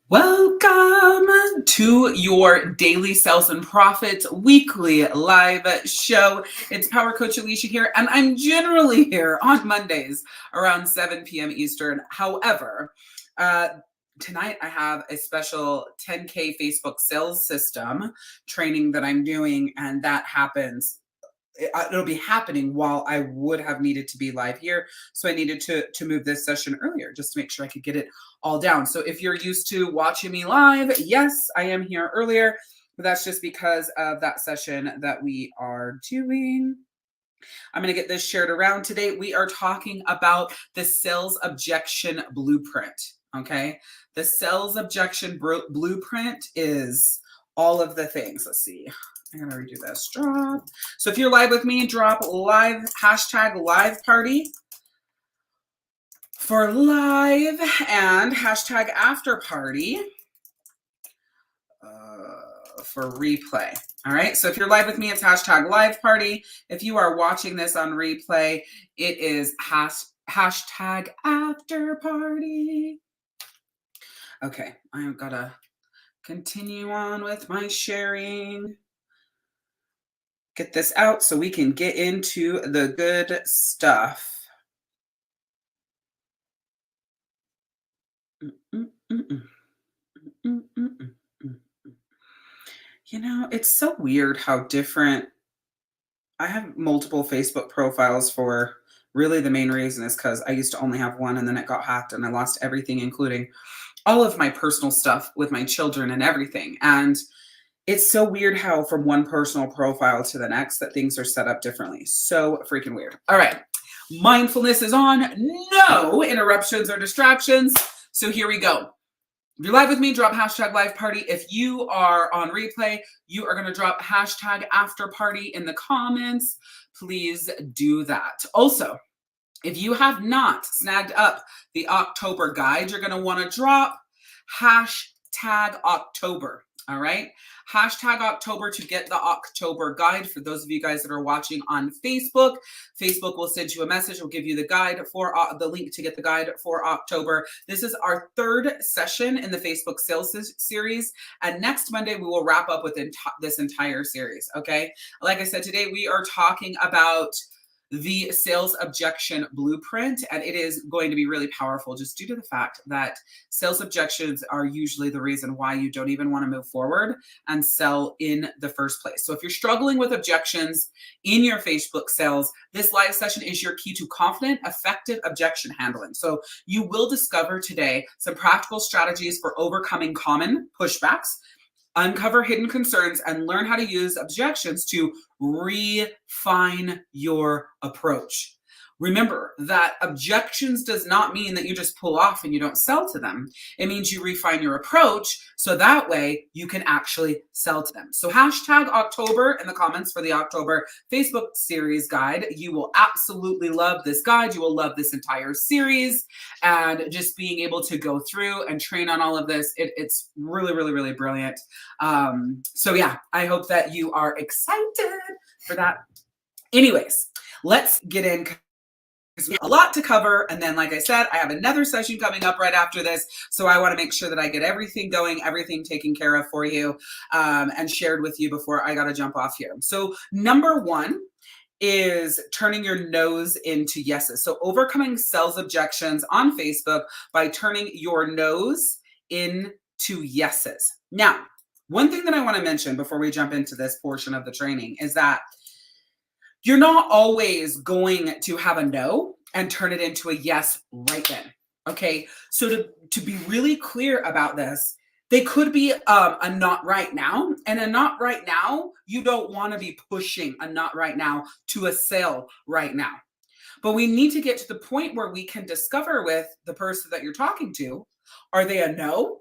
Welcome to your daily sales and profits weekly live show. It's Power Coach Alicia here, and I'm generally here on Mondays around 7 p.m. Eastern. However, tonight I have a special 10K Facebook sales system training that I'm doing, and that happens. It'll be happening while I would have needed to be live here. So I needed to move this session earlier just to make sure I could get it all down. So if you're used to watching me live, yes, I am here earlier, but that's just because of that session that we are doing. I'm going to get this shared around today. We are talking about the sales objection blueprint. Okay. The sales objection blueprint is all of the things. Let's see. I'm going to redo this. Drop. So if you're live with me, drop live, hashtag live party for live and hashtag after party for replay. All right. So if you're live with me, it's hashtag live party. If you are watching this on replay, it is hashtag after party. Okay. I've got to continue on with my sharing. Get this out so we can get into the good stuff. You know, it's so weird how different. I have multiple Facebook profiles for really the main reason is because I used to only have one and then it got hacked and I lost everything, including all of my personal stuff with my children and everything. And it's so weird how from one personal profile to the next that things are set up differently. So freaking weird. All right. Mindfulness is on. No interruptions or distractions. So here we go. If you're live with me, drop hashtag live party. If you are on replay, you are going to drop hashtag after party in the comments. Please do that. Also, if you have not snagged up the October guide, you're going to want to drop hashtag October. All right. Hashtag October to get the October guide. For those of you guys that are watching on Facebook, Facebook will send you a message. We'll give you the guide for the link to get the guide for October. This is our third session in the Facebook sales series. And next Monday, we will wrap up with this entire series. Okay. Like I said, today we are talking about the sales objection blueprint, and it is going to be really powerful just due to the fact that sales objections are usually the reason why you don't even want to move forward and sell in the first place. So if you're struggling with objections in your Facebook sales, this live session is your key to confident, effective objection handling. So you will discover today some practical strategies for overcoming common pushbacks, uncover hidden concerns, and learn how to use objections to refine your approach. Remember that objections does not mean that you just pull off and you don't sell to them. It means you refine your approach so that way you can actually sell to them. So hashtag October in the comments for the October Facebook series guide. You will absolutely love this guide. You will love this entire series, and just being able to go through and train on all of this. It's really, really, really brilliant. So yeah, I hope that you are excited for that. Anyways, let's get in. We have a lot to cover. And then, like I said, I have another session coming up right after this. So I want to make sure that I get everything going, everything taken care of for you, and shared with you before I got to jump off here. So number one is turning your no's into yeses. So overcoming sales objections on Facebook by turning your no's into yeses. Now, one thing that I want to mention before we jump into this portion of the training is that you're not always going to have a no and turn it into a yes right then. Okay. So to be really clear about this, they could be a not right now, and a not right now. You don't want to be pushing a not right now to a sale right now. But we need to get to the point where we can discover with the person that you're talking to, are they a no?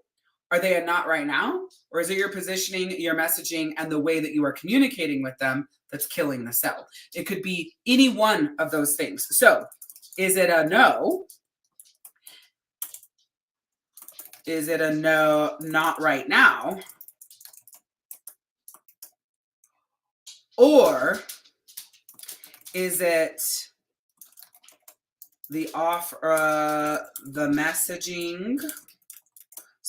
Are they a not right now? Or is it your positioning, your messaging, and the way that you are communicating with them that's killing the sell? It could be any one of those things. So is it a no? Is it a no, not right now? Or is it the offer, the messaging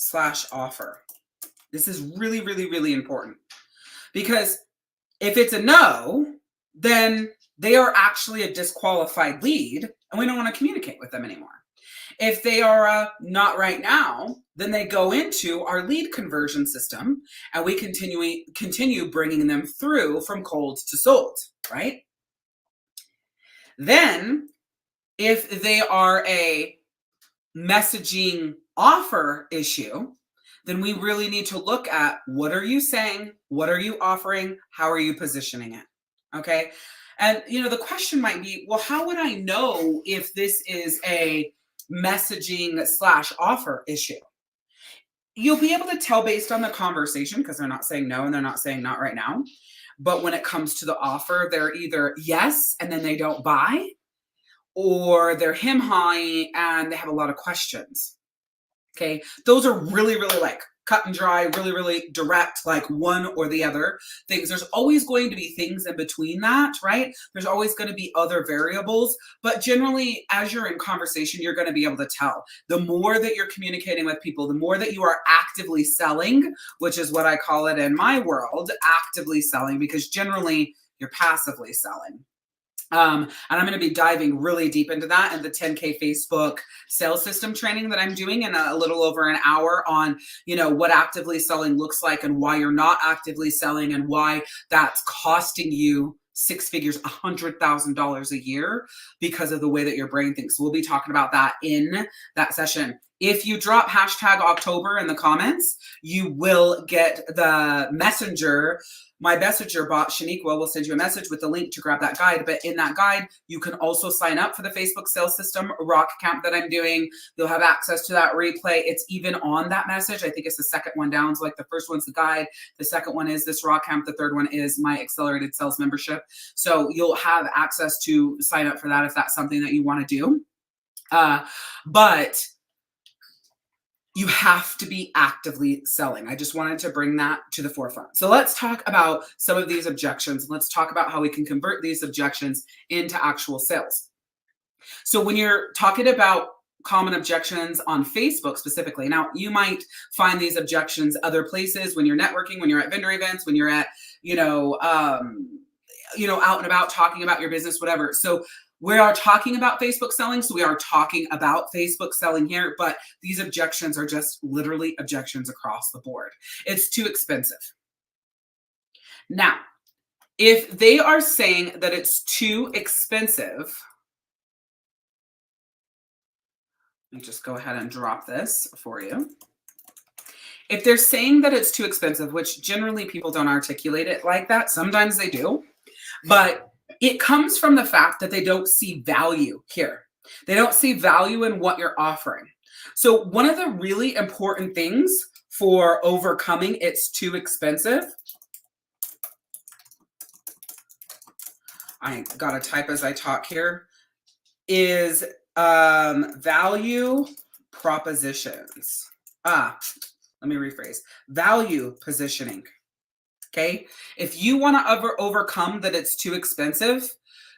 slash offer. This is really, really, really important because if it's a no, then they are actually a disqualified lead and we don't want to communicate with them anymore. If they are not right now, then they go into our lead conversion system and we continue bringing them through from cold to sold, right? Then if they are a messaging offer issue, then we really need to look at what are you saying? What are you offering? How are you positioning it? Okay. And, the question might be, well, how would I know if this is a messaging slash offer issue? You'll be able to tell based on the conversation because they're not saying no and they're not saying not right now. But when it comes to the offer, they're either yes and then they don't buy, or they're him high and they have a lot of questions. Okay. Those are really, really like cut and dry, really, really direct, like one or the other things. There's always going to be things in between that, right? There's always going to be other variables, but generally as you're in conversation, you're going to be able to tell. The more that you're communicating with people, the more that you are actively selling, which is what I call it in my world, actively selling, because generally you're passively selling. And I'm going to be diving really deep into that in the 10K Facebook sales system training that I'm doing in a little over an hour on, what actively selling looks like and why you're not actively selling and why that's costing you six figures, $100,000 a year because of the way that your brain thinks. We'll be talking about that in that session. If you drop hashtag October in the comments, you will get the messenger. My messenger bot, Shaniqua, will send you a message with the link to grab that guide. But in that guide, you can also sign up for the Facebook sales system rock camp that I'm doing. You'll have access to that replay. It's even on that message. I think it's the second one down. So like the first one's the guide. The second one is this rock camp. The third one is my accelerated sales membership. So you'll have access to sign up for that if that's something that you want to do. But you have to be actively selling. I just wanted to bring that to the forefront. So let's talk about some of these objections. Let's talk about how we can convert these objections into actual sales. So when you're talking about common objections on Facebook specifically, now you might find these objections other places when you're networking, when you're at vendor events, when you're at, out and about talking about your business, whatever. So we are talking about Facebook selling, so we are talking about Facebook selling here, but these objections are just literally objections across the board. It's too expensive. Now, if they are saying that it's too expensive, let me just go ahead and drop this for you. If they're saying that it's too expensive, which generally people don't articulate it like that, sometimes they do, but it comes from the fact that they don't see value here. They don't see value in what you're offering. So one of the really important things for overcoming it's too expensive, I got to type as I talk here, is value propositions. Let me rephrase. Value positioning. Okay. If you want to overcome that it's too expensive,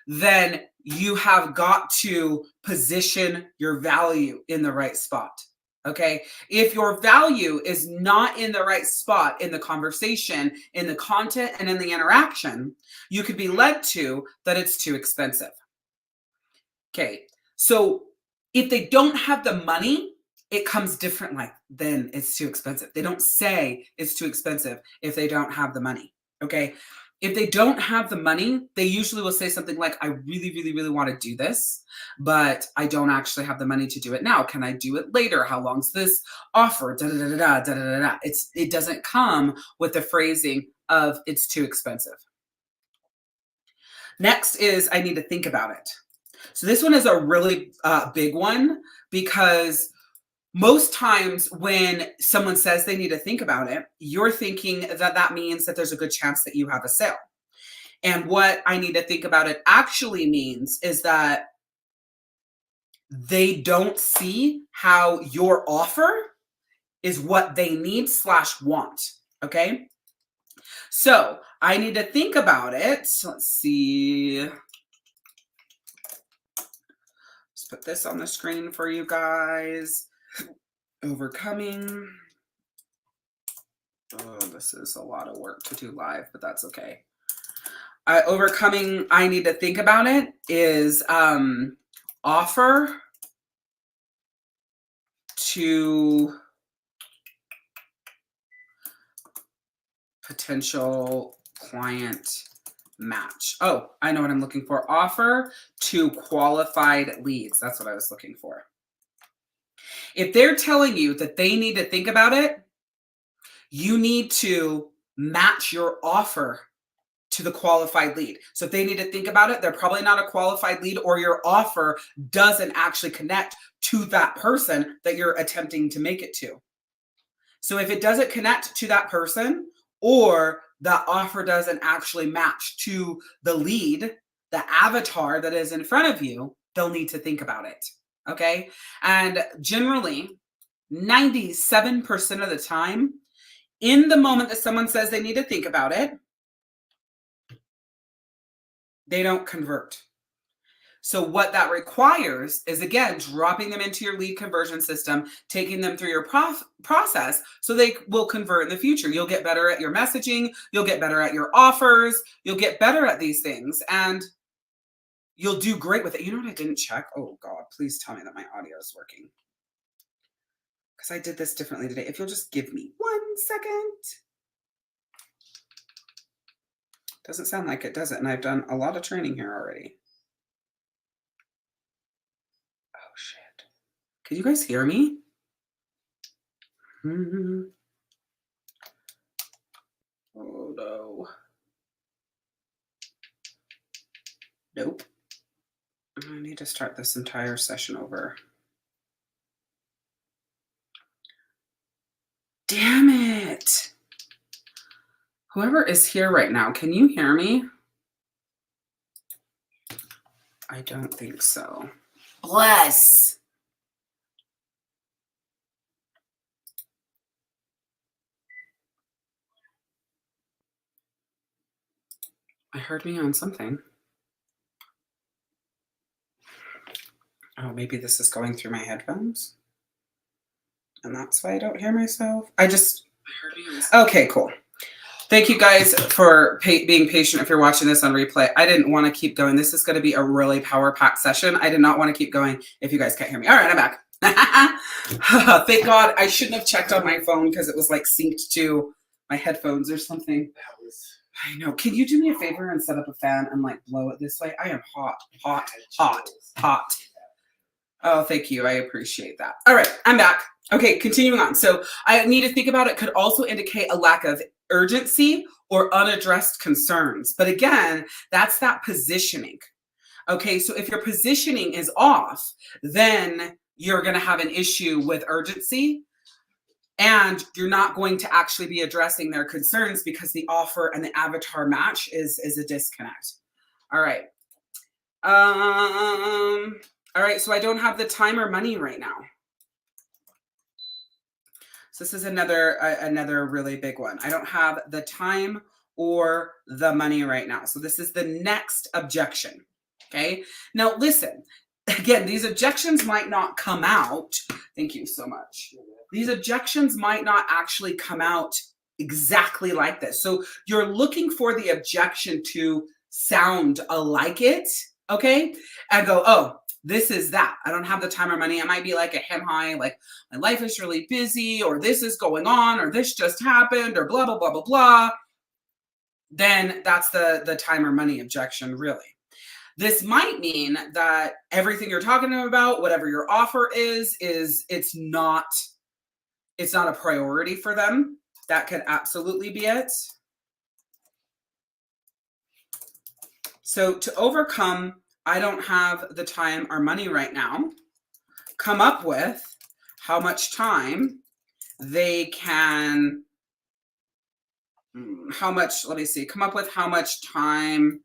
then you have got to position your value in the right spot. Okay. If your value is not in the right spot in the conversation, in the content, and in the interaction, you could be led to that it's too expensive. Okay. So if they don't have the money, it comes different like then it's too expensive. They don't say it's too expensive if they don't have the money. Okay. If they don't have the money, they usually will say something like, I really, really, really want to do this, but I don't actually have the money to do it now. Can I do it later? How long's this offer? Da, da, da, da, da, da, da. It doesn't come with the phrasing of it's too expensive. Next is I need to think about it. So this one is a really big one because most times when someone says they need to think about it, you're thinking that that means that there's a good chance that you have a sale. And what I need to think about it actually means is that they don't see how your offer is what they need/want. Okay. So I need to think about it. Let's see. Let's put this on the screen for you guys. Overcoming Oh, this is a lot of work to do live, but that's okay. Overcoming, I need to think about it, is offer to potential client match. Oh, I know what I'm looking for. Offer to qualified leads. That's what I was looking for. If they're telling you that they need to think about it, you need to match your offer to the qualified lead. So if they need to think about it, they're probably not a qualified lead, or your offer doesn't actually connect to that person that you're attempting to make it to. So if it doesn't connect to that person, or that offer doesn't actually match to the lead, the avatar that is in front of you, they'll need to think about it. Okay. And generally, 97% of the time, in the moment that someone says they need to think about it, they don't convert. So what that requires is, again, dropping them into your lead conversion system, taking them through your process so they will convert in the future. You'll get better at your messaging. You'll get better at your offers. You'll get better at these things, and you'll do great with it. You know what I didn't check? Oh, God, please tell me that my audio is working, because I did this differently today. If you'll just give me 1 second. Doesn't sound like it, does it? And I've done a lot of training here already. Oh, shit. Can you guys hear me? Oh, no. Nope. I need to start this entire session over. Damn it. Whoever is here right now, can you hear me? I don't think so. Bless. I heard me on something. Oh, maybe this is going through my headphones, and that's why I don't hear myself. I heard me on. Okay, cool. Thank you guys for being patient if you're watching this on replay. I didn't want to keep going. This is going to be a really power-packed session. I did not want to keep going if you guys can't hear me. All right, I'm back. Thank God. I shouldn't have checked on my phone because it was like synced to my headphones or something. I know. Can you do me a favor and set up a fan and like blow it this way? I am hot, hot, hot, hot. Oh, thank you. I appreciate that. All right, I'm back. Okay, continuing on. So I need to think about it could also indicate a lack of urgency or unaddressed concerns. But again, that's that positioning. Okay, so if your positioning is off, then you're going to have an issue with urgency, and you're not going to actually be addressing their concerns because the offer and the avatar match is a disconnect. All right. All right, so I don't have the time or money right now. So this is another really big one. I don't have the time or the money right now. So this is the next objection. Okay. Now listen, again, these objections might not come out. Thank you so much. These objections might not actually come out exactly like this. So you're looking for the objection to sound alike it. Okay. And go, oh, this is that. I don't have the time or money. It might be like a hem high, like my life is really busy, or this is going on, or this just happened, or blah, blah, blah, blah, blah. Then that's the time or money objection, really. This might mean that everything you're talking about, whatever your offer is it's not a priority for them. That could absolutely be it. So to overcome, I don't have the time or money right now, come up with how much time they can, come up with how much time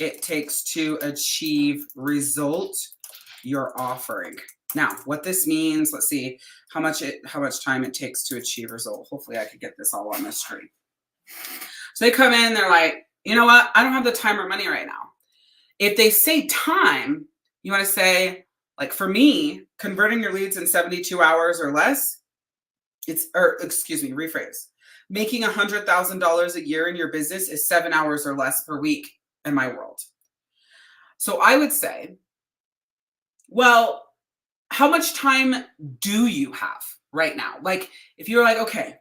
it takes to achieve result you're offering. Now, what this means, let's see how much time it takes to achieve result. Hopefully I could get this all on the screen. So they come in, they're like, you know what? I don't have the time or money right now. If they say time, you want to say, like for me, converting your leads in 72 hours or less, rephrase. Making $100,000 a year in your business is 7 hours or less per week in my world. So I would say, well, how much time do you have right now? Like, if you're like, okay,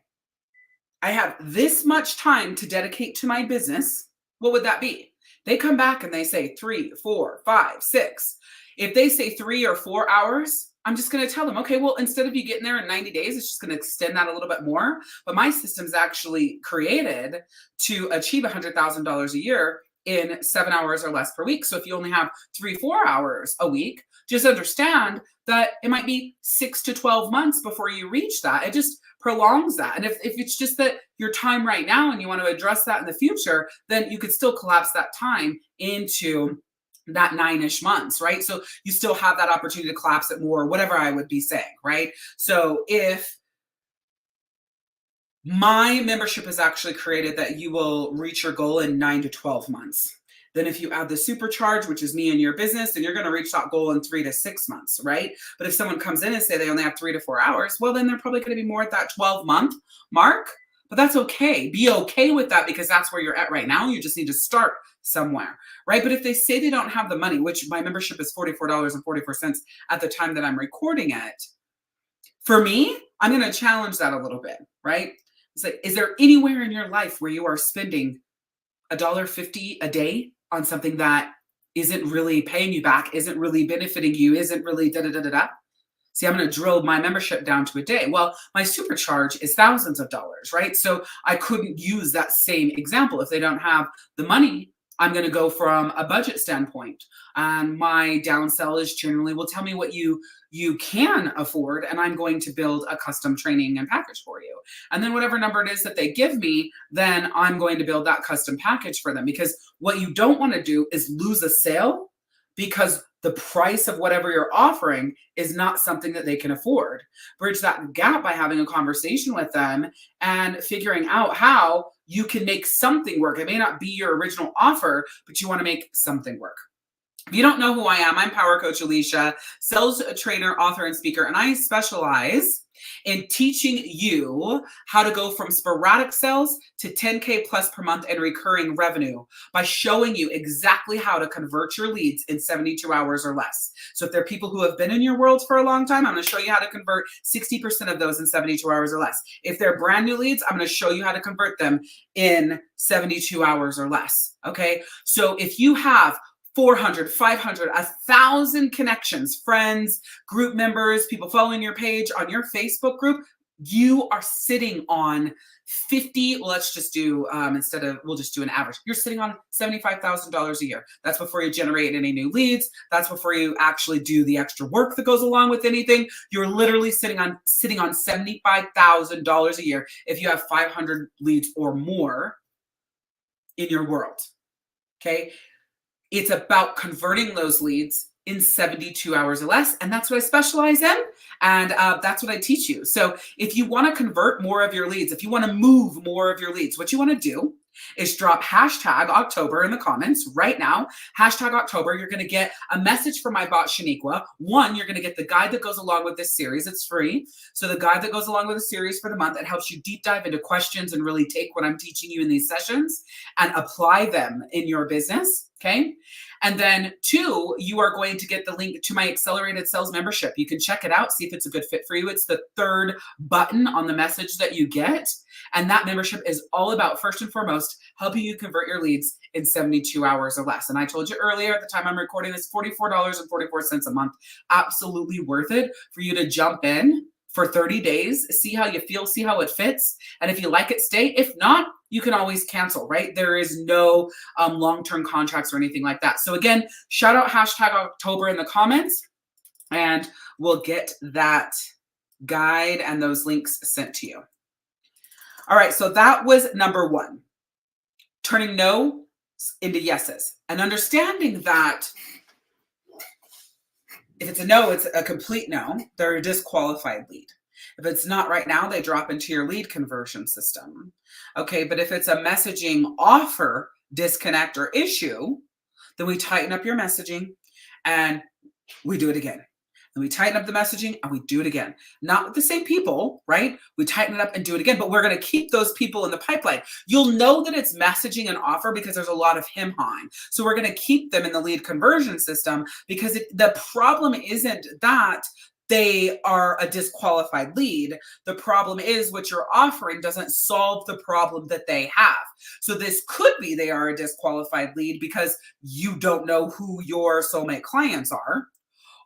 I have this much time to dedicate to my business, what would that be? They come back and they say 3, 4, 5, 6. If they say 3 or 4 hours, I'm just going to tell them, okay, well, instead of you getting there in 90 days, it's just going to extend that a little bit more. But my system's actually created to achieve $100,000 a year in 7 hours or less per week. So if you only have 3, 4 hours a week, just understand that it might be 6 to 12 months before you reach that. It just prolongs that. And if it's just that your time right now and you want to address that in the future, then you could still collapse that time into that 9-ish months, right? So you still have that opportunity to collapse it more, whatever I would be saying, right? So if my membership is actually created that you will reach your goal in 9 to 12 months. Then if you add the supercharge, which is me and your business, then you're going to reach that goal in 3 to 6 months, right? But if someone comes in and say they only have 3 to 4 hours, well, then they're probably going to be more at that 12-month mark. But that's okay. Be okay with that because that's where you're at right now. You just need to start somewhere, right? But if they say they don't have the money, which my membership is $44.44 at the time that I'm recording it, for me, I'm going to challenge that a little bit, right? It's like, is there anywhere in your life where you are spending $1.50 a day on something that isn't really paying you back, isn't really benefiting you, isn't really da da da da da? See, I'm going to drill my membership down to a day. Well, my supercharge is thousands of dollars, right? So I couldn't use that same example. If they don't have the money, I'm going to go from a budget standpoint. And my downsell is generally will tell me what you can afford, and I'm going to build a custom training and package for you. And then whatever number it is that they give me, then I'm going to build that custom package for them. Because what you don't want to do is lose a sale because the price of whatever you're offering is not something that they can afford. Bridge that gap by having a conversation with them and figuring out how you can make something work. It may not be your original offer, but you want to make something work. If you don't know who I am, I'm Power Coach Alicia, sales trainer, author, and speaker, and I specialize in teaching you how to go from sporadic sales to 10K plus per month and recurring revenue by showing you exactly how to convert your leads in 72 hours or less. So if there are people who have been in your world for a long time, I'm going to show you how to convert 60% of those in 72 hours or less. If they're brand new leads, I'm going to show you how to convert them in 72 hours or less. Okay. So if you have 400, 500, 1,000 connections, friends, group members, people following your page on your Facebook group, you are sitting on 50, let's just do, we'll just do an average. You're sitting on $75,000 a year. That's before you generate any new leads. That's before you actually do the extra work that goes along with anything. You're literally sitting on $75,000 a year if you have 500 leads or more in your world. Okay. It's about converting those leads in 72 hours or less. And that's what I specialize in. And that's what I teach you. So if you want to convert more of your leads, if you want to move more of your leads, what you want to do is drop hashtag October in the comments right now. Hashtag October. You're going to get a message from my bot, Shaniqua. One, you're going to get the guide that goes along with this series. It's free. So the guide that goes along with the series for the month, it helps you deep dive into questions and really take what I'm teaching you in these sessions and apply them in your business. Okay. And then 2, you are going to get the link to my accelerated sales membership. You can check it out, see if it's a good fit for you. It's the 3rd button on the message that you get. And that membership is all about, first and foremost, helping you convert your leads in 72 hours or less. And I told you earlier at the time I'm recording this, $44.44 a month. Absolutely worth it for you to jump in for 30 days, see how you feel, see how it fits. And if you like it, stay. If not, you can always cancel, right? There is no long-term contracts or anything like that. So again, shout out hashtag October in the comments and we'll get that guide and those links sent to you. All right, so that was number 1, turning no into yeses and understanding that if it's a no, it's a complete no. They're a disqualified lead. If it's not right now, they drop into your lead conversion system. Okay, but if it's a messaging offer, disconnect, or issue, then we tighten up your messaging and we do it again. and we tighten up the messaging and we do it again. Not with the same people, right? We tighten it up and do it again, but we're going to keep those people in the pipeline. You'll know that it's messaging and offer because there's a lot of him hawing. So we're going to keep them in the lead conversion system because the problem isn't that they are a disqualified lead. The problem is what you're offering doesn't solve the problem that they have. So this could be they are a disqualified lead because you don't know who your soulmate clients are.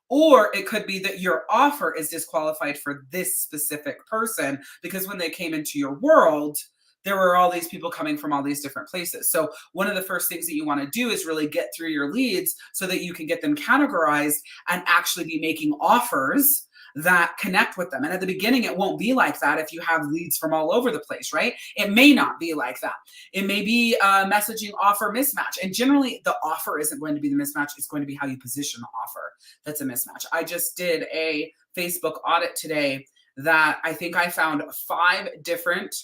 Or it could be that your offer is disqualified for this specific person because when they came into your world, there were all these people coming from all these different places. So one of the first things that you want to do is really get through your leads so that you can get them categorized and actually be making offers that connect with them. And at the beginning, it won't be like that if you have leads from all over the place, right? It may not be like that. It may be a messaging offer mismatch. And generally, the offer isn't going to be the mismatch. It's going to be how you position the offer that's a mismatch. I just did a Facebook audit today that I think I found 5 different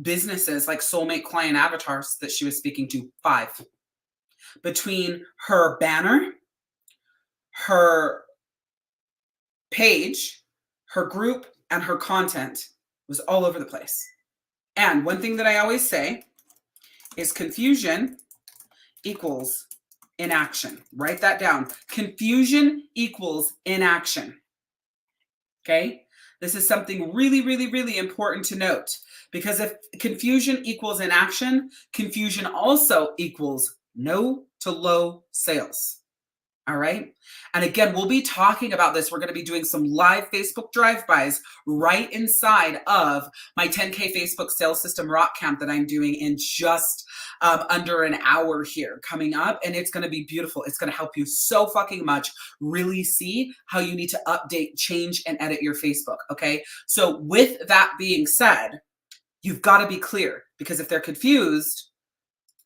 businesses, like soulmate client avatars that she was speaking to. 5. Between her banner, her page, her group, and her content was all over the place. And one thing that I always say is confusion equals inaction. Write that down. Confusion equals inaction. Okay? This is something really, really, really important to note, because if confusion equals inaction, confusion also equals no to low sales. All right. And again, we'll be talking about this. We're going to be doing some live Facebook drive-bys right inside of my 10K Facebook sales system rock camp that I'm doing in just under an hour here coming up. And it's going to be beautiful. It's going to help you so fucking much really see how you need to update, change, and edit your Facebook. Okay. So with that being said, you've got to be clear, because if they're confused,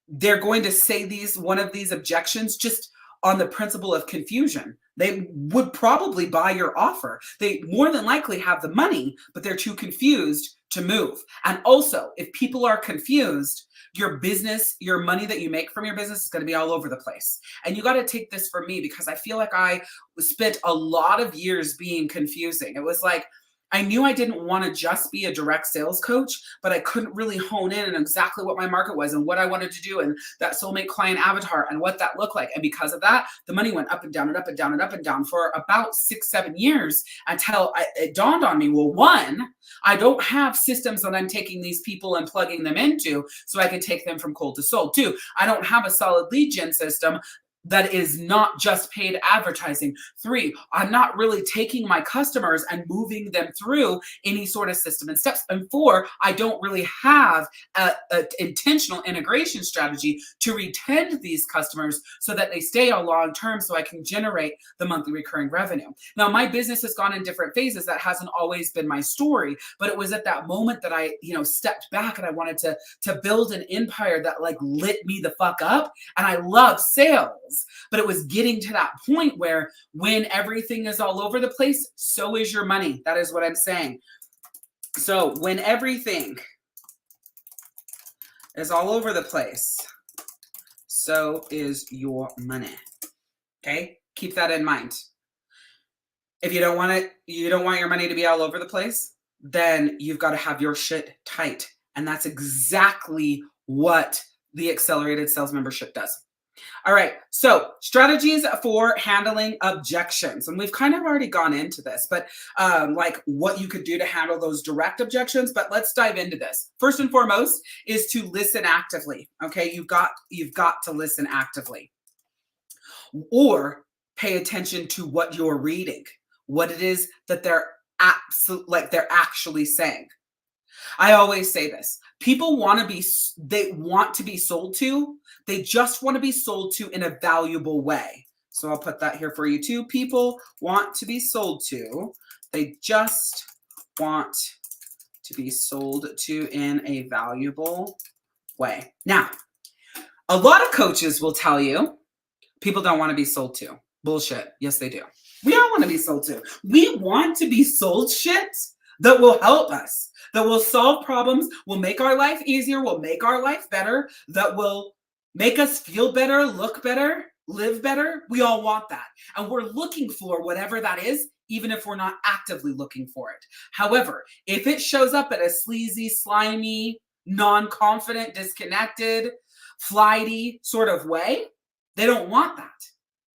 they're going to say one of these objections just on the principle of confusion. They would probably buy your offer. They more than likely have the money, but they're too confused to move. And also, if people are confused, your business, your money that you make from your business is going to be all over the place. And you got to take this from me, because I feel like I spent a lot of years being confusing. It was like, I knew I didn't want to just be a direct sales coach, but I couldn't really hone in on exactly what my market was and what I wanted to do and that soulmate client avatar and what that looked like. And because of that, the money went up and down and up and down and up and down for about 6-7 years until it dawned on me, well, 1, I don't have systems that I'm taking these people and plugging them into so I can take them from cold to sold. 2, I don't have a solid lead gen system that is not just paid advertising. 3, I'm not really taking my customers and moving them through any sort of system and steps. And 4, I don't really have an intentional integration strategy to retain these customers so that they stay on long term so I can generate the monthly recurring revenue. Now, my business has gone in different phases. That hasn't always been my story, but it was at that moment that I, stepped back and I wanted to build an empire that like lit me the fuck up. And I love sales. But it was getting to that point where when everything is all over the place, so is your money. That is what I'm saying. So when everything is all over the place, so is your money. Okay? Keep that in mind. If you don't want your money to be all over the place, then you've got to have your shit tight. And that's exactly what the Accelerated Sales Membership does. All right, so strategies for handling objections. And we've kind of already gone into this, but like what you could do to handle those direct objections, but let's dive into this. First and foremost is to listen actively, okay? You've got to listen actively. Or pay attention to what you're reading, what it is that they're actually saying. I always say this. People want to be sold to. They just want to be sold to in a valuable way. So I'll put that here for you too. People want to be sold to. They just want to be sold to in a valuable way. Now, a lot of coaches will tell you people don't want to be sold to. Bullshit. Yes, they do. We all want to be sold to. We want to be sold shit that will help us, that will solve problems, will make our life easier, will make our life better, that will make us feel better, look better, live better, we all want that. And we're looking for whatever that is, even if we're not actively looking for it. However, if it shows up in a sleazy, slimy, non-confident, disconnected, flighty sort of way, they don't want that.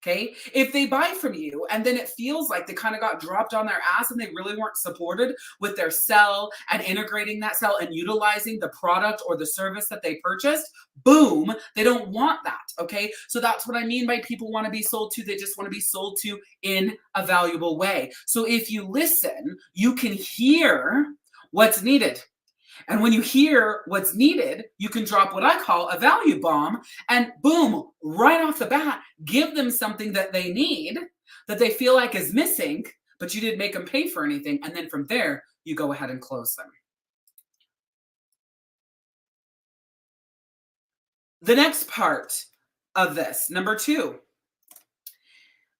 Okay. If they buy from you and then it feels like they kind of got dropped on their ass and they really weren't supported with their sell and integrating that sell and utilizing the product or the service that they purchased, boom, they don't want that. Okay. So that's what I mean by people want to be sold to. They just want to be sold to in a valuable way. So if you listen, you can hear what's needed. And when you hear what's needed, you can drop what I call a value bomb and boom, right off the bat, give them something that they need, that they feel like is missing, but you didn't make them pay for anything. And then from there, you go ahead and close them. The next part of this, number 2,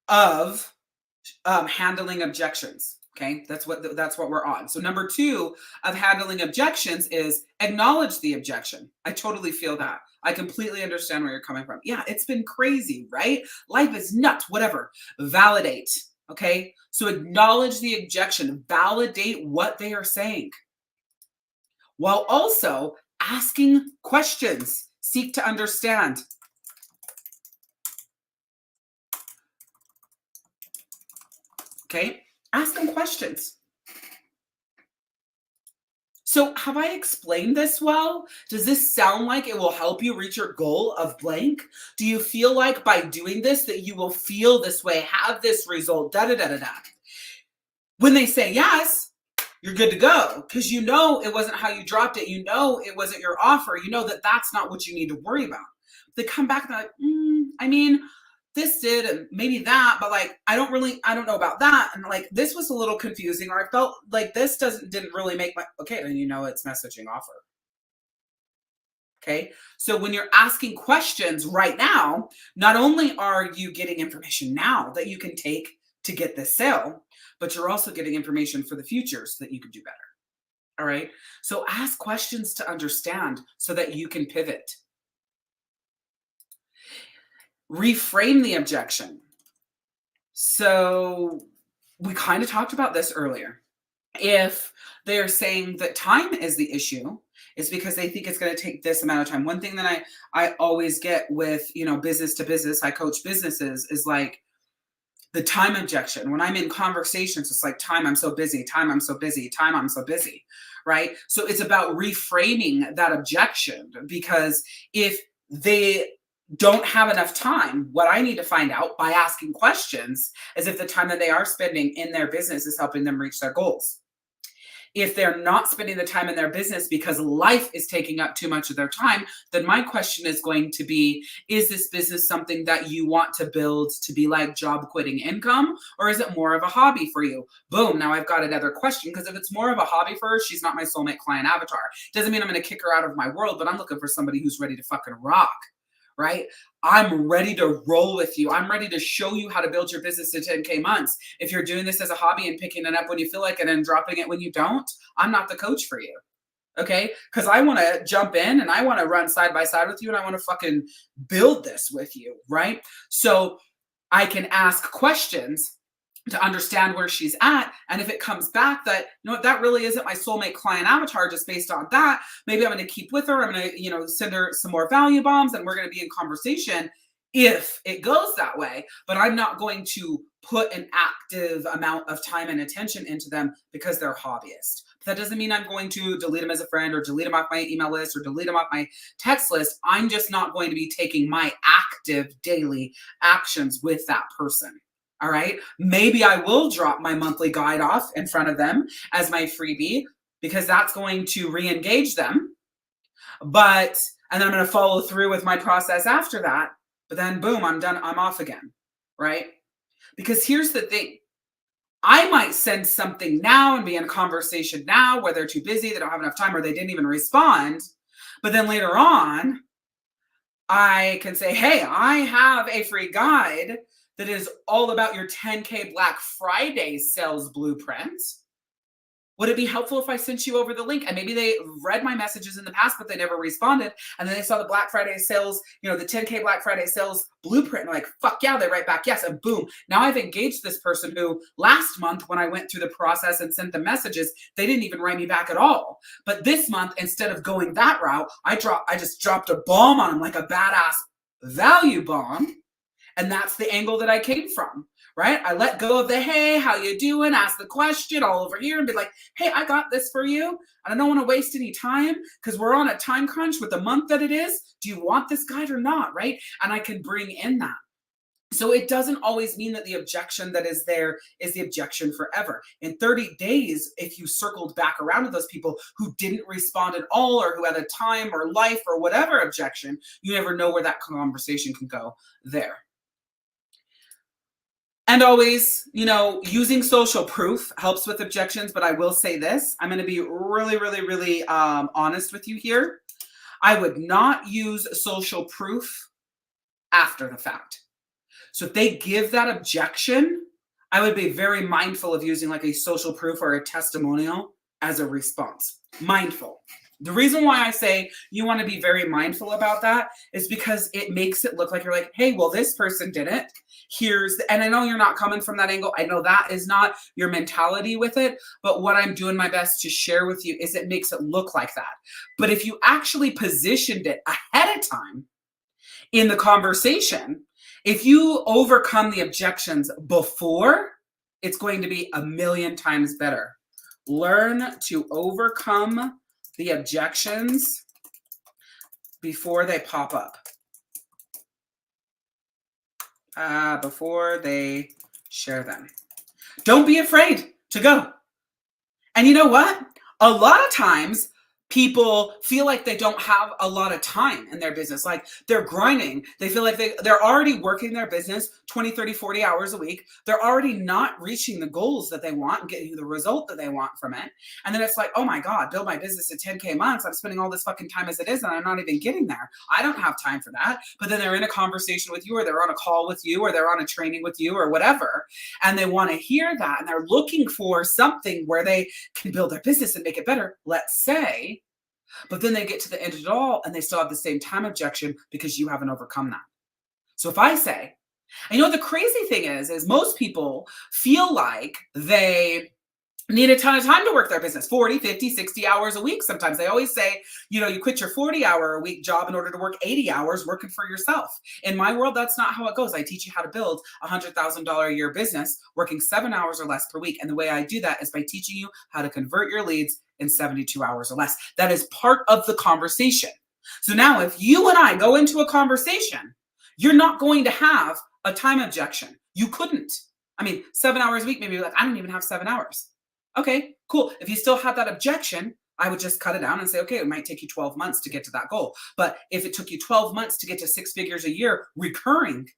of handling objections. Okay, that's what we're on. So number 2 of handling objections is acknowledge the objection. I totally feel that. I completely understand where you're coming from. Yeah, it's been crazy, right? Life is nuts, whatever. Validate. Okay, so acknowledge the objection, validate what they are saying, while also asking questions. Seek to understand. Okay, ask them questions. So have I explained this well? Does this sound like it will help you reach your goal of blank? Do you feel like by doing this that you will feel this way, have this result, da da da da da? When they say yes, you're good to go because you know it wasn't how you dropped it. You know it wasn't your offer. You know that that's not what you need to worry about. They come back and they're like, I mean, this did and maybe that, but like I don't know about that, and like this was a little confusing, or I felt like this didn't really make my okay. Then you know it's messaging offer. Okay, so when you're asking questions right now, not only are you getting information now that you can take to get this sale, but you're also getting information for the future so that you can do better. All right, so ask questions to understand so that you can pivot. Reframe the objection. So we kind of talked about this earlier. If they're saying that time is the issue, it's because they think it's going to take this amount of time. One thing that I always get with, business to business, I coach businesses, is like the time objection. When I'm in conversations, it's like time, I'm so busy, time, I'm so busy, time, I'm so busy, right? So it's about reframing that objection, because if they don't have enough time, what I need to find out by asking questions is if the time that they are spending in their business is helping them reach their goals. If they're not spending the time in their business because life is taking up too much of their time, then my question is going to be, is this business something that you want to build to be like job quitting income, or is it more of a hobby for you? Boom, now I've got another question, because if it's more of a hobby for her, she's not my soulmate client avatar. Doesn't mean I'm going to kick her out of my world, but I'm looking for somebody who's ready to fucking rock. Right? I'm ready to roll with you. I'm ready to show you how to build your business to 10K months. If you're doing this as a hobby and picking it up when you feel like it and dropping it when you don't, I'm not the coach for you. Okay? Because I want to jump in and I want to run side by side with you and I want to fucking build this with you. Right? So I can ask questions to understand where she's at. And if it comes back that, that really isn't my soulmate client avatar, just based on that, maybe I'm going to keep with her. I'm going to, send her some more value bombs and we're going to be in conversation if it goes that way. But I'm not going to put an active amount of time and attention into them because they're hobbyists. That doesn't mean I'm going to delete them as a friend or delete them off my email list or delete them off my text list. I'm just not going to be taking my active daily actions with that person. All right. Maybe I will drop my monthly guide off in front of them as my freebie, because that's going to re-engage them. And then I'm going to follow through with my process after that. But then boom, I'm done. I'm off again. Right. Because here's the thing. I might send something now and be in a conversation now where they're too busy, they don't have enough time, or they didn't even respond. But then later on, I can say, hey, I have a free guide that is all about your 10K Black Friday sales blueprint. Would it be helpful if I sent you over the link? And maybe they read my messages in the past, but they never responded. And then they saw the Black Friday sales, the 10K Black Friday sales blueprint. And like, fuck yeah, they write back yes. And boom, now I've engaged this person who last month when I went through the process and sent them messages, they didn't even write me back at all. But this month, instead of going that route, I just dropped a bomb on them, like a badass value bomb. And that's the angle that I came from. Right? I let go of the, hey, how you doing? Ask the question all over here and be like, hey, I got this for you. And I don't want to waste any time because we're on a time crunch with the month that it is. Do you want this guide or not? Right? And I can bring in that. So it doesn't always mean that the objection that is there is the objection forever. In 30 days, if you circled back around to those people who didn't respond at all or who had a time or life or whatever objection, you never know where that conversation can go there. And always, using social proof helps with objections, but I will say this. I'm going to be really, really, really honest with you here. I would not use social proof after the fact. So if they give that objection, I would be very mindful of using like a social proof or a testimonial as a response. Mindful. The reason why I say you want to be very mindful about that is because it makes it look like you're like, hey, well, this person did it. And I know you're not coming from that angle. I know that is not your mentality with it. But what I'm doing my best to share with you is it makes it look like that. But if you actually positioned it ahead of time in the conversation, if you overcome the objections before, it's going to be a million times better. Learn to overcome the objections before they pop up. Before they share them. Don't be afraid to go. And you know what? A lot of times people feel like they don't have a lot of time in their business. Like they're grinding. They feel like they're already working their business 20, 30, 40 hours a week. They're already not reaching the goals that they want and getting the result that they want from it. And then it's like, oh my God, build my business at 10K months. I'm spending all this fucking time as it is and I'm not even getting there. I don't have time for that. But then they're in a conversation with you or they're on a call with you or they're on a training with you or whatever. And they want to hear that. And they're looking for something where they can build their business and make it better, let's say. But then they get to the end of it all and they still have the same time objection because you haven't overcome that. So if I say, and the crazy thing is most people feel like they need a ton of time to work their business, 40, 50, 60 hours a week. Sometimes they always say, you quit your 40-hour-a-week job in order to work 80 hours working for yourself. In my world, that's not how it goes. I teach you how to build a $100,000 a year business working 7 hours or less per week. And the way I do that is by teaching you how to convert your leads in 72 hours or less. That is part of the conversation. So now if you and I go into a conversation, you're not going to have a time objection. You couldn't. 7 hours a week, maybe like, I don't even have 7 hours. Okay, cool. If you still have that objection, I would just cut it down and say, okay, it might take you 12 months to get to that goal. But if it took you 12 months to get to 6 figures a year recurring,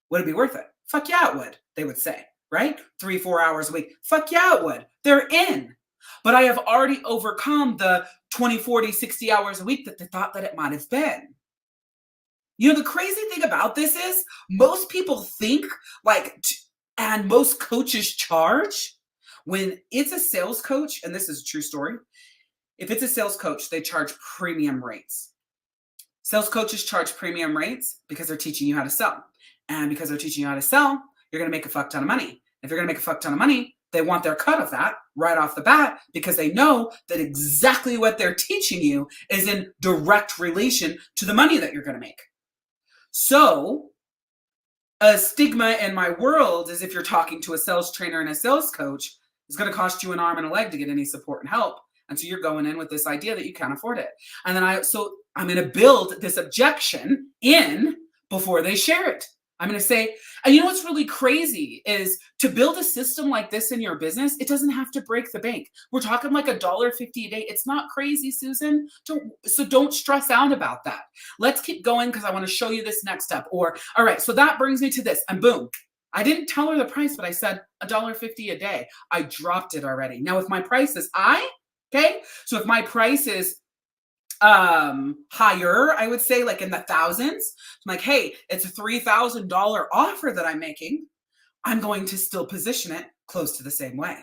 would it be worth it? Fuck yeah, it would, they would say, right? 3-4 hours a week. Fuck yeah, it would. They're in. But I have already overcome the 20, 40, 60 hours a week that they thought that it might have been. The crazy thing about this is most people think and most coaches charge. When it's a sales coach, and this is a true story, if it's a sales coach, they charge premium rates. Sales coaches charge premium rates because they're teaching you how to sell. And because they're teaching you how to sell, you're going to make a fuck ton of money. If you're going to make a fuck ton of money, they want their cut of that right off the bat because they know that exactly what they're teaching you is in direct relation to the money that you're going to make. So a stigma in my world is if you're talking to a sales trainer and a sales coach, it's going to cost you an arm and a leg to get any support and help. And so you're going in with this idea that you can't afford it. And then I'm going to build this objection in before they share it. I'm going to say, and what's really crazy is to build a system like this in your business, it doesn't have to break the bank. We're talking like $1.50 a day. It's not crazy, Susan. Don't stress out about that. Let's keep going because I want to show you this next step. Or, all right, so that brings me to this and boom. I didn't tell her the price, but I said $1.50 a day. I dropped it already. Now, if my price is high, okay? So if my price is higher, I would say like in the thousands, I'm like, hey, it's a $3,000 offer that I'm making. I'm going to still position it close to the same way.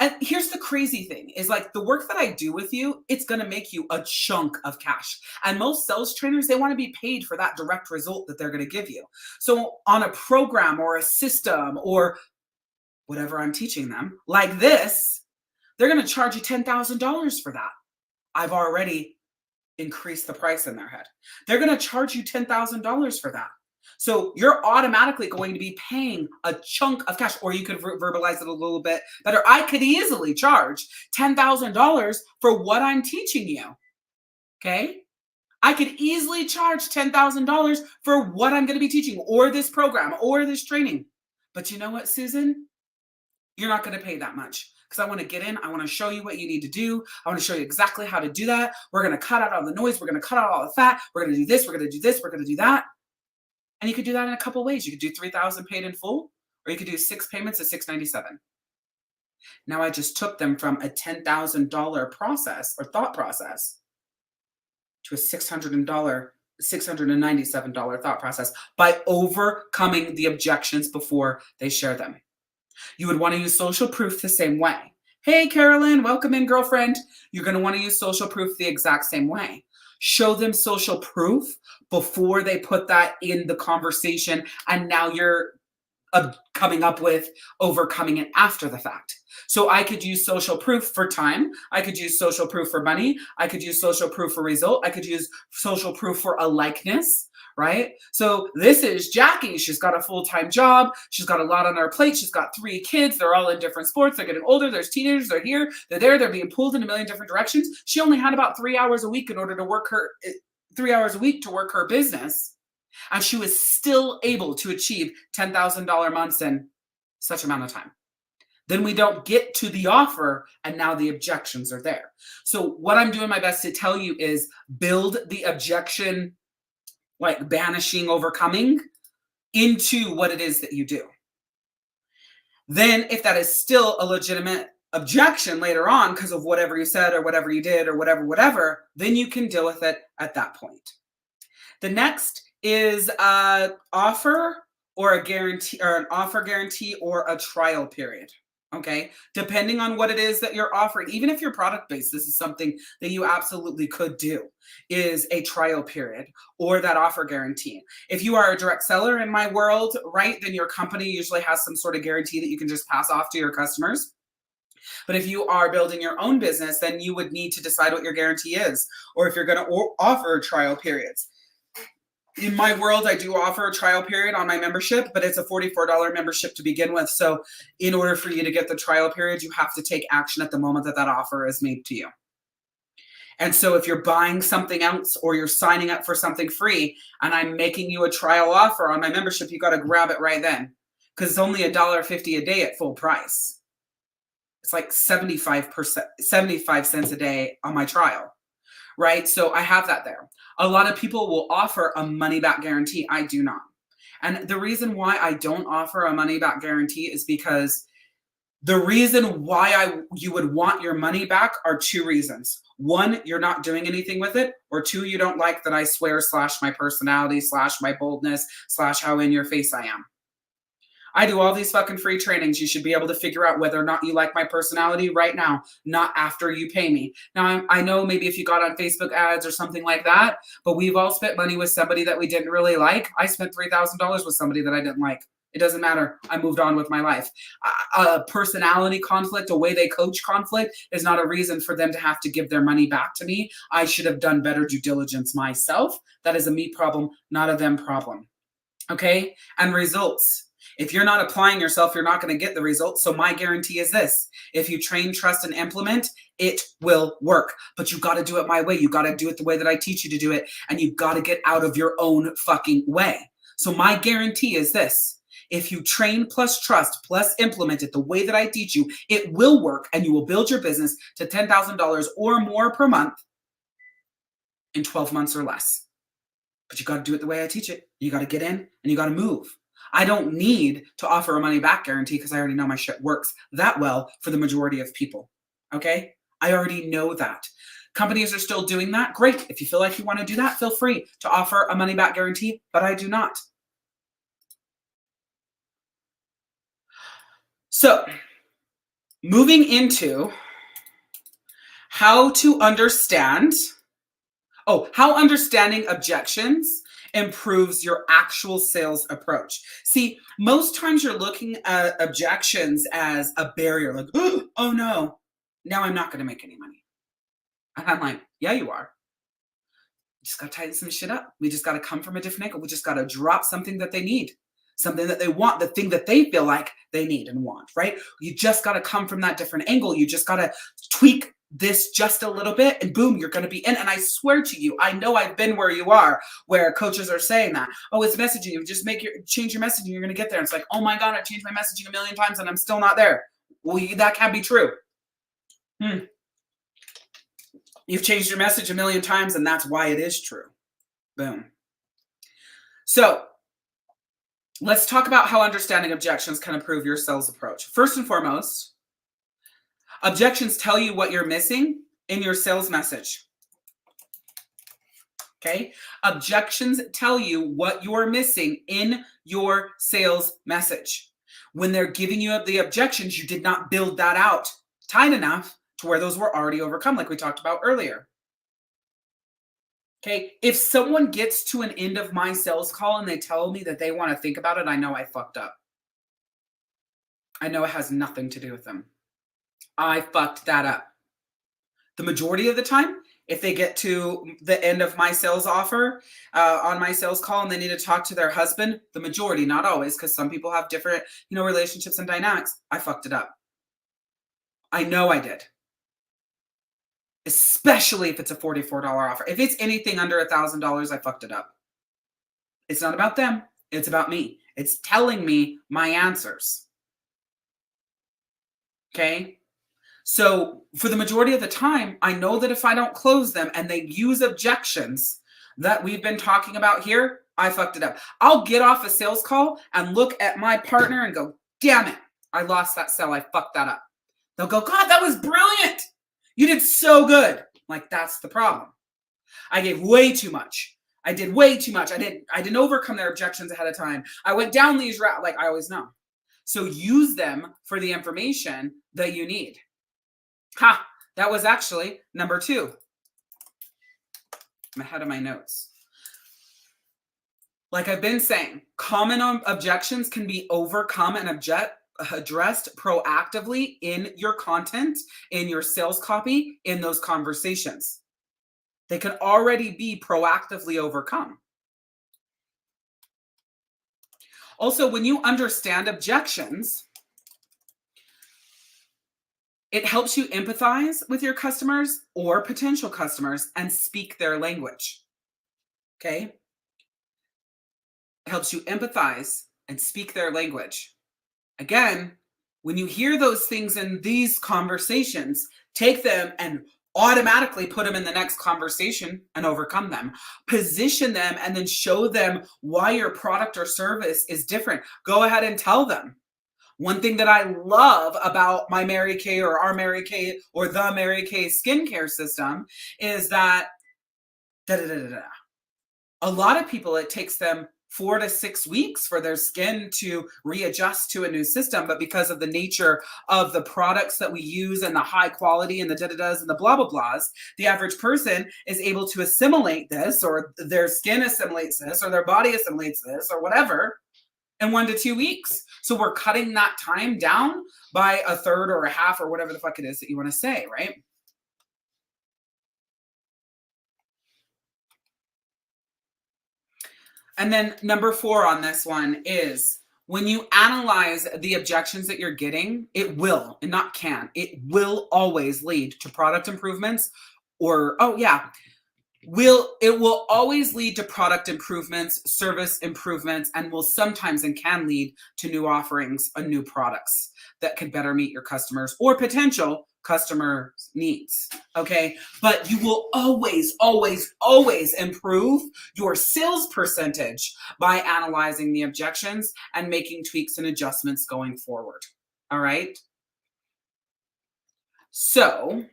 And here's the crazy thing is like the work that I do with you, it's going to make you a chunk of cash. And most sales trainers, they want to be paid for that direct result that they're going to give you. So on a program or a system or whatever I'm teaching them, like this, they're going to charge you $10,000 for that. I've already increased the price in their head. They're going to charge you $10,000 for that. So you're automatically going to be paying a chunk of cash, or you could verbalize it a little bit better. I could easily charge $10,000 for what I'm teaching you. Okay. I could easily charge $10,000 for what I'm going to be teaching, or this program, or this training. But you know what, Susan? You're not going to pay that much because I want to get in. I want to show you what you need to do. I want to show you exactly how to do that. We're going to cut out all the noise. We're going to cut out all the fat. We're going to do this. We're going to do this. We're going to do that. And you could do that in a couple ways. You could do $3,000 paid in full, or you could do 6 payments of $697. Now I just took them from a $10,000 process or thought process to a $697 thought process by overcoming the objections before they share them. You would want to use social proof the same way. Hey, Carolyn, welcome in, girlfriend. You're going to want to use social proof the exact same way. Show them social proof before they put that in the conversation, and now you're coming up with overcoming it after the fact. So I could use social proof for time. I could use social proof for money. I could use social proof for result. I could use social proof for a likeness, right? So this is Jackie. She's got a full-time job. She's got a lot on her plate. She's got 3 kids. They're all in different sports. They're getting older. There's teenagers. They're here. They're there. They're being pulled in a million different directions. She only had about 3 hours a week in order to work her 3 hours a week to work her business. And she was still able to achieve $10,000 months in such amount of time. Then we don't get to the offer, and now the objections are there. So what I'm doing my best to tell you is build the objection, like banishing, overcoming, into what it is that you do. Then if that is still a legitimate objection later on because of whatever you said or whatever you did or whatever, then you can deal with it at that point. The next is an offer or a guarantee, or an offer guarantee, or a trial period. Okay, depending on what it is that you're offering, even if you're product based, this is something that you absolutely could do, is a trial period or that offer guarantee. If you are a direct seller in my world, right, then your company usually has some sort of guarantee that you can just pass off to your customers. But if you are building your own business, then you would need to decide what your guarantee is, or if you're going to offer trial periods. In my world, I do offer a trial period on my membership, but it's a $44 membership to begin with. So in order for you to get the trial period, you have to take action at the moment that that offer is made to you. And so if you're buying something else or you're signing up for something free and I'm making you a trial offer on my membership, you got to grab it right then because it's only $1.50 a day at full price. It's like 75 cents a day on my trial, right? So I have that there. A lot of people will offer a money-back guarantee. I do not. And the reason why I don't offer a money-back guarantee is because the reason why you would want your money back are 2 reasons. 1, you're not doing anything with it, or 2, you don't like that I swear / my personality / my boldness / how in your face I am. I do all these fucking free trainings. You should be able to figure out whether or not you like my personality right now, not after you pay me. Now, I know maybe if you got on Facebook ads or something like that, but we've all spent money with somebody that we didn't really like. I spent $3,000 with somebody that I didn't like. It doesn't matter. I moved on with my life. A personality conflict, a way they coach conflict is not a reason for them to have to give their money back to me. I should have done better due diligence myself. That is a me problem, not a them problem. Okay? And results. If you're not applying yourself, you're not going to get the results. So my guarantee is this. If you train, trust, and implement, it will work. But you got to do it my way. You got to do it the way that I teach you to do it. And you got to get out of your own fucking way. So my guarantee is this. If you train plus trust plus implement it the way that I teach you, it will work and you will build your business to $10,000 or more per month in 12 months or less. But you got to do it the way I teach it. You got to get in and you got to move. I don't need to offer a money back guarantee because I already know my shit works that well for the majority of people. Okay? I already know that. Companies are still doing that. Great. If you feel like you want to do that, feel free to offer a money back guarantee, but I do not. So moving into how to understand, how understanding objections improves your actual sales approach. See, most times you're looking at objections as a barrier, like, oh no, now I'm not going to make any money. And I'm like, yeah, you are. Just got to tighten some shit up. We just got to come from a different angle. We just got to drop something that they need, something that they want, the thing that they feel like they need and want, right? You just got to come from that different angle. You just got to tweak this just a little bit and boom, you're going to be in. And I swear to you, I know I've been where you are, where coaches are saying that, oh, it's messaging. You just change your messaging. You're going to get there. It's like, oh my God, I've changed my messaging a million times and I'm still not there. Well, that can't be true. You've changed your message a million times and that's why it is true. Boom. So let's talk about how understanding objections can improve your sales approach. First and foremost, objections tell you what you're missing in your sales message. Okay? Objections tell you what you're missing in your sales message. When they're giving you the objections, you did not build that out tight enough to where those were already overcome, like we talked about earlier. Okay, if someone gets to an end of my sales call and they tell me that they want to think about it, I know I fucked up. I know it has nothing to do with them. I fucked that up. The majority of the time, if they get to the end of my sales offer on my sales call and they need to talk to their husband, the majority, not always, because some people have different, relationships and dynamics, I fucked it up. I know I did. Especially if it's a $44 offer. If it's anything under $1,000, I fucked it up. It's not about them. It's about me. It's telling me my answers. Okay? So for the majority of the time, I know that if I don't close them and they use objections that we've been talking about here, I fucked it up. I'll get off a sales call and look at my partner and go, damn it, I lost that sale. I fucked that up. They'll go, God, that was brilliant. You did so good. Like, that's the problem. I gave way too much. I did way too much. I didn't overcome their objections ahead of time. I went down these routes, like I always know. So use them for the information that you need. That was actually number 2. I'm ahead of my notes. Like I've been saying, common objections can be overcome and addressed proactively in your content, in your sales copy, in those conversations. They can already be proactively overcome. Also, when you understand objections, it helps you empathize with your customers or potential customers and speak their language. Okay? It helps you empathize and speak their language. Again, when you hear those things in these conversations, take them and automatically put them in the next conversation and overcome them. Position them and then show them why your product or service is different. Go ahead and tell them. One thing that I love about my Mary Kay or our Mary Kay or the Mary Kay skincare system is that a lot of people, it takes them 4 to 6 weeks for their skin to readjust to a new system. But because of the nature of the products that we use and the high quality and the da-da-das and the blah, blah, blahs, the average person is able to assimilate this, or their skin assimilates this, or their body assimilates this, or whatever, in 1 to 2 weeks. So we're cutting that time down by a third or a half or whatever the fuck it is that you want to say, right? And then number 4 on this one is when you analyze the objections that you're getting, it will, and not can, it will always lead to product improvements or, it will always lead to product improvements, service improvements, and will sometimes and can lead to new offerings and new products that could better meet your customers or potential customers' needs. Okay. But you will always, always, always improve your sales percentage by analyzing the objections and making tweaks and adjustments going forward. All right. So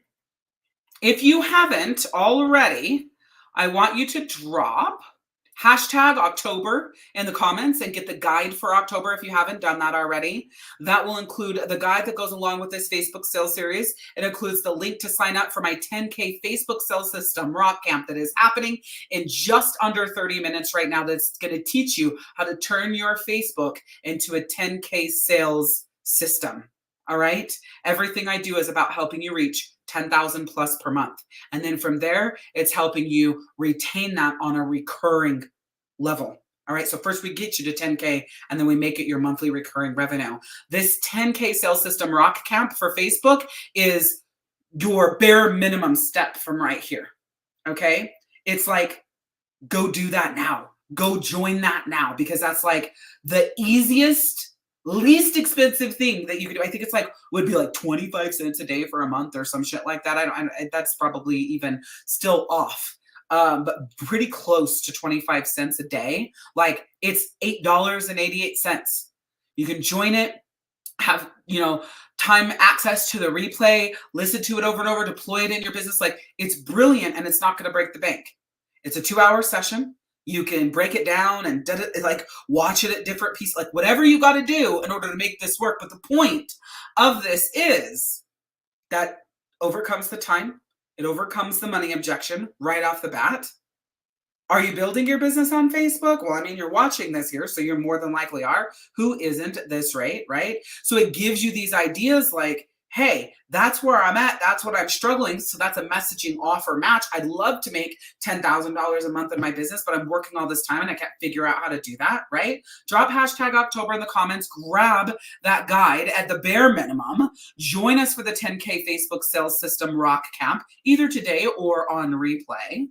if you haven't already, I want you to drop Hashtag October in the comments and get the guide for October if you haven't done that already. That will include the guide that goes along with this Facebook sales series. It includes the link to sign up for my 10K Facebook sales system rock camp that is happening in just under 30 minutes right now. That's going to teach you how to turn your Facebook into a 10K sales system. All right. Everything I do is about helping you reach 10,000 plus per month. And then from there, it's helping you retain that on a recurring level. All right. So first we get you to 10K and then we make it your monthly recurring revenue. This 10K sales system rock camp for Facebook is your bare minimum step from right here. Okay. It's like, go do that now. Go join that now, because that's like the easiest, least expensive thing that you could do. I think it's like, would be like 25 cents a day for a month or some shit like that. That's probably even still off. But pretty close to 25 cents a day. Like it's $8.88. You can join it, have, time access to the replay, listen to it over and over, deploy it in your business. Like it's brilliant and it's not going to break the bank. It's a 2-hour session. You can break it down and like watch it at different pieces, like whatever you got to do in order to make this work. But the point of this is that overcomes the time. It overcomes the money objection right off the bat. Are you building your business on Facebook? Well, I mean, you're watching this here, so you're more than likely are. Who isn't at this rate, right? So it gives you these ideas like, hey, that's where I'm at. That's what I'm struggling. So that's a messaging offer match. I'd love to make $10,000 a month in my business, but I'm working all this time and I can't figure out how to do that, right? Drop hashtag October in the comments, grab that guide at the bare minimum, join us for the 10K Facebook sales system rock camp, either today or on replay.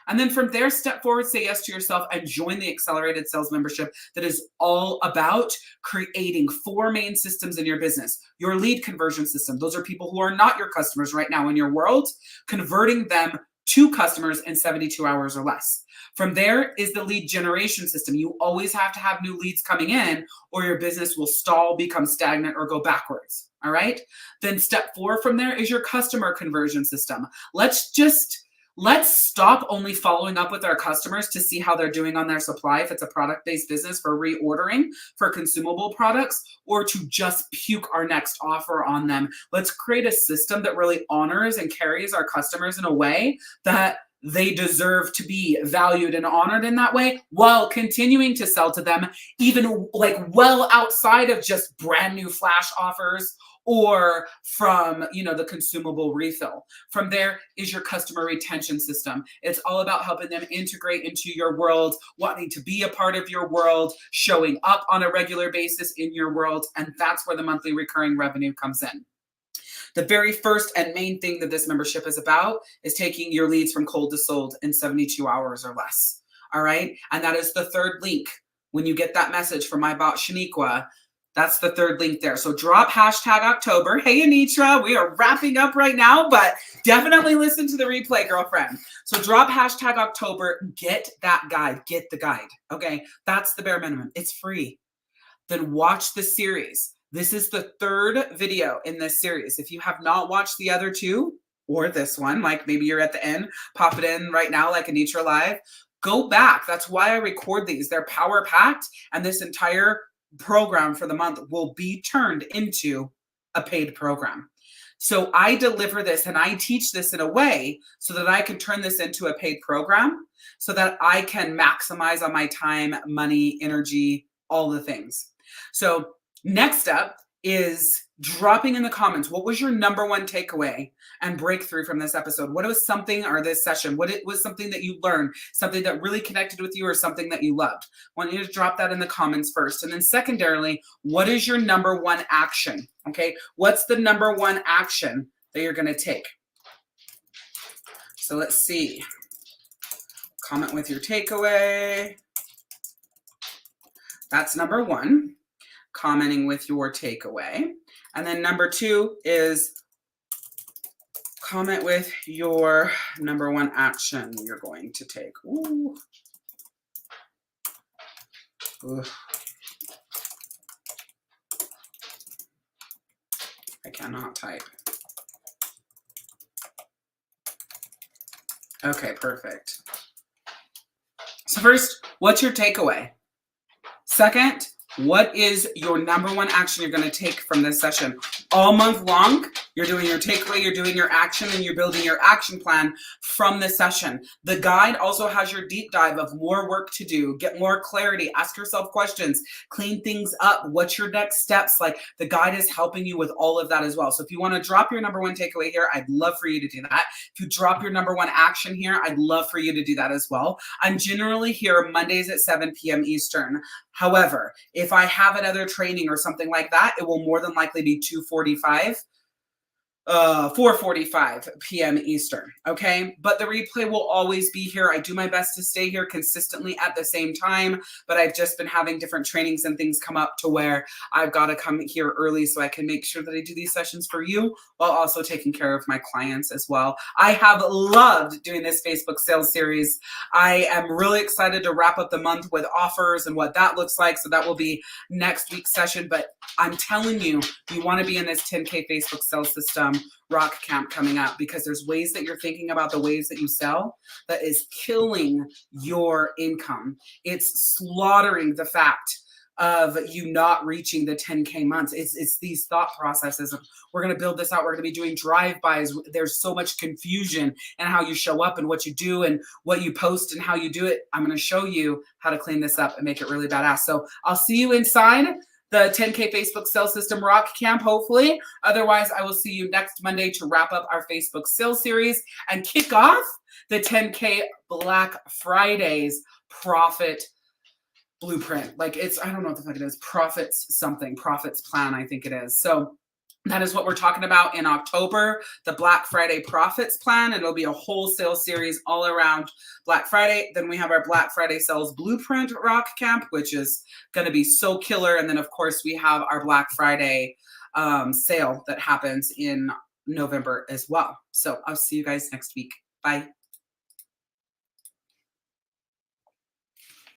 And then from there, step forward, say yes to yourself, and join the accelerated sales membership that is all about creating 4 main systems in your business. Your lead conversion system. Those are people who are not your customers right now in your world, converting them to customers in 72 hours or less. From there is the lead generation system. You always have to have new leads coming in or your business will stall, become stagnant, or go backwards. All right. Then step 4 from there is your customer conversion system. Let's stop only following up with our customers to see how they're doing on their supply if it's a product-based business for reordering for consumable products, or to just puke our next offer on them. Let's create a system that really honors and carries our customers in a way that they deserve to be valued and honored in that way, while continuing to sell to them, even like well outside of just brand new flash offers or from, the consumable refill. From there is your customer retention system. It's all about helping them integrate into your world, wanting to be a part of your world, showing up on a regular basis in your world. And that's where the monthly recurring revenue comes in. The very first and main thing that this membership is about is taking your leads from cold to sold in 72 hours or less. All right. And that is the third link. When you get that message from my bot, Shaniqua, that's the third link there. So drop hashtag October. Hey, Anitra, we are wrapping up right now, but definitely listen to the replay, girlfriend. So drop hashtag October, get that guide, get the guide. Okay. That's the bare minimum. It's free. Then watch the series. This is the 3rd video in this series. If you have not watched the other 2 or this one, like maybe you're at the end, pop it in right now, like Anitra Live, go back. That's why I record these. They're power packed, and this entire program for the month will be turned into a paid program. So I deliver this and I teach this in a way so that I can turn this into a paid program so that I can maximize on my time, money, energy, all the things. So next up is dropping in the comments, what was your number one takeaway and breakthrough from this episode? What was something, or this session, what it was something that you learned, something that really connected with you, or something that you loved? I want you to drop that in the comments first. And then secondarily, what is your number one action? Okay. What's the number one action that you're going to take? So let's see. Comment with your takeaway. That's number 1. Commenting with your takeaway. And then number 2 is comment with your number 1 action you're going to take. Ooh. Ooh. I cannot type. Okay, perfect. So First, what's your takeaway? Second, what is your number one action you're going to take from this session? All month long, you're doing your takeaway, you're doing your action, and you're building your action plan from this session. The guide also has your deep dive of more work to do, get more clarity, ask yourself questions, clean things up. What's your next steps? Like, the guide is helping you with all of that as well. So if you want to drop your number one takeaway here, I'd love for you to do that. If you drop your number one action here, I'd love for you to do that as well. I'm generally here Mondays at 7 p.m. Eastern. However, if I have another training or something like that, it will more than likely be 4:45 p.m. Eastern. Okay. But the replay will always be here. I do my best to stay here consistently at the same time, but I've just been having different trainings and things come up to where I've got to come here early so I can make sure that I do these sessions for you while also taking care of my clients as well. I have loved doing this Facebook sales series. I am really excited to wrap up the month with offers and what that looks like. So that will be next week's session. But I'm telling you, you want to be in this 10K Facebook sales system rock camp coming up, because there's ways that you're thinking about the ways that you sell that is killing your income. It's slaughtering the fact of you not reaching the 10K months. It's these thought processes of, we're going to build this out. We're going to be doing drive-bys. There's so much confusion in how you show up and what you do and what you post and how you do it. I'm going to show you how to clean this up and make it really badass. So I'll see you inside the 10K Facebook Sales System Rock Camp, hopefully. Otherwise, I will see you next Monday to wrap up our Facebook sales series and kick off the 10K Black Fridays Profit Blueprint. Like, I don't know what the fuck it is. Profits plan, I think it is. So that is what we're talking about in October, the Black Friday Profits Plan. It'll be a whole sales series all around Black Friday. Then we have our Black Friday Sales Blueprint Rock Camp, which is going to be so killer. And then, of course, we have our Black Friday sale that happens in November as well. So I'll see you guys next week. Bye.